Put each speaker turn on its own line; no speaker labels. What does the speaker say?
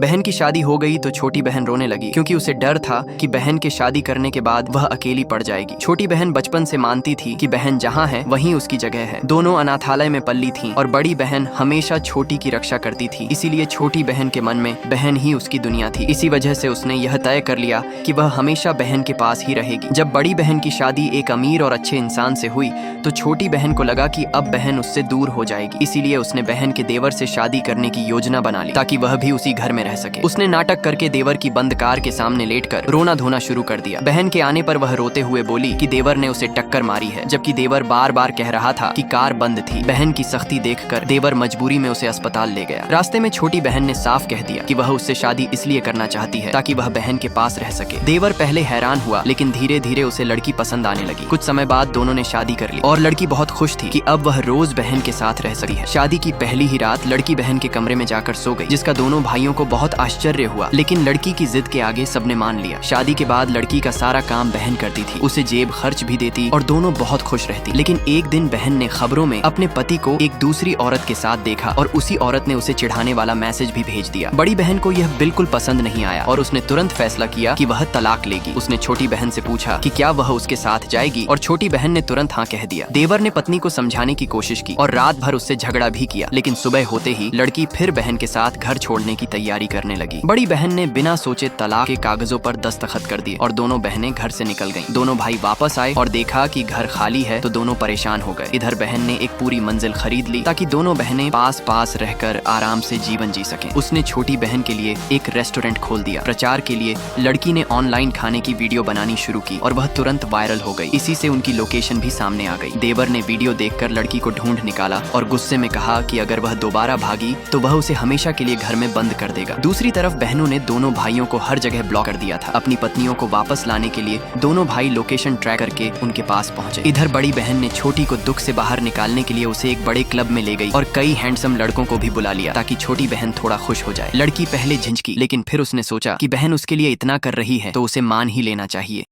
बहन की शादी हो गई तो छोटी बहन रोने लगी क्योंकि उसे डर था कि बहन के शादी करने के बाद वह अकेली पड़ जाएगी। छोटी बहन बचपन से मानती थी कि बहन जहाँ है वहीं उसकी जगह है। दोनों अनाथालय में पली थीं और बड़ी बहन हमेशा छोटी की रक्षा करती थी, इसीलिए छोटी बहन के मन में बहन ही उसकी दुनिया थी। इसी वजह से उसने यह तय कर लिया कि वह हमेशा बहन के पास ही रहेगी। जब बड़ी बहन की शादी एक अमीर और अच्छे इंसान से हुई तो छोटी बहन को लगा कि अब बहन उससे दूर हो जाएगी, इसीलिए उसने बहन के देवर से शादी करने की योजना बना ली ताकि वह भी उसी घर में रह सके। उसने नाटक करके देवर की बंद कार के सामने लेटकर रोना धोना शुरू कर दिया। बहन के आने पर वह रोते हुए बोली कि देवर ने उसे टक्कर मारी है, जबकि देवर बार बार कह रहा था कि कार बंद थी। बहन की सख्ती देखकर देवर मजबूरी में उसे अस्पताल ले गया। रास्ते में छोटी बहन ने साफ कह दिया कि वह उससे शादी इसलिए करना चाहती है ताकि वह बहन के पास रह सके। देवर पहले हैरान हुआ, लेकिन धीरे धीरे उसे लड़की पसंद आने लगी। कुछ समय बाद दोनों ने शादी कर ली और लड़की बहुत खुश थी कि अब वह रोज बहन के साथ रह सकती है। शादी की पहली ही रात लड़की बहन के कमरे में जाकर सो गई, जिसका दोनों भाइयों को बहुत आश्चर्य हुआ, लेकिन लड़की की जिद के आगे सबने मान लिया। शादी के बाद लड़की का सारा काम बहन करती थी, उसे जेब खर्च भी देती और दोनों बहुत खुश रहती। लेकिन एक दिन बहन ने खबरों में अपने पति को एक दूसरी औरत के साथ देखा और उसी औरत ने उसे चिढ़ाने वाला मैसेज भी भेज दिया। बड़ी बहन को यह बिल्कुल पसंद नहीं आया और उसने तुरंत फैसला किया कि वह तलाक लेगी। उसने छोटी बहन से पूछा कि क्या वह उसके साथ जाएगी और छोटी बहन ने तुरंत हाँ कह दिया। देवर ने पत्नी को समझाने की कोशिश की और रात भर उससे झगड़ा भी किया, लेकिन सुबह होते ही लड़की फिर बहन के साथ घर छोड़ने की तैयारी करने लगी। बड़ी बहन ने बिना सोचे तलाक के कागजों पर दस्तखत कर दिए और दोनों बहनें घर से निकल गईं। दोनों भाई वापस आए और देखा कि घर खाली है तो दोनों परेशान हो गए। इधर बहन ने एक पूरी मंजिल खरीद ली ताकि दोनों बहनें पास पास रहकर आराम से जीवन जी सकें। उसने छोटी बहन के लिए एक रेस्टोरेंट खोल दिया। प्रचार के लिए लड़की ने ऑनलाइन खाने की वीडियो बनानी शुरू की और वह तुरंत वायरल हो गई। इसी से उनकी लोकेशन भी सामने आ गई। देवर ने वीडियो देखकर लड़की को ढूंढ निकाला और गुस्से में कहा कि अगर वह दोबारा भागी तो वह उसे हमेशा के लिए घर में बंद कर देगा। दूसरी तरफ बहनों ने दोनों भाइयों को हर जगह ब्लॉक कर दिया था। अपनी पत्नियों को वापस लाने के लिए दोनों भाई लोकेशन ट्रैक करके उनके पास पहुंचे। इधर बड़ी बहन ने छोटी को दुख से बाहर निकालने के लिए उसे एक बड़े क्लब में ले गई और कई हैंडसम लड़कों को भी बुला लिया ताकि छोटी बहन थोड़ा खुश हो जाए। लड़की पहले झिझकी, लेकिन फिर उसने सोचा कि बहन उसके लिए इतना कर रही है तो उसे मान ही लेना चाहिए।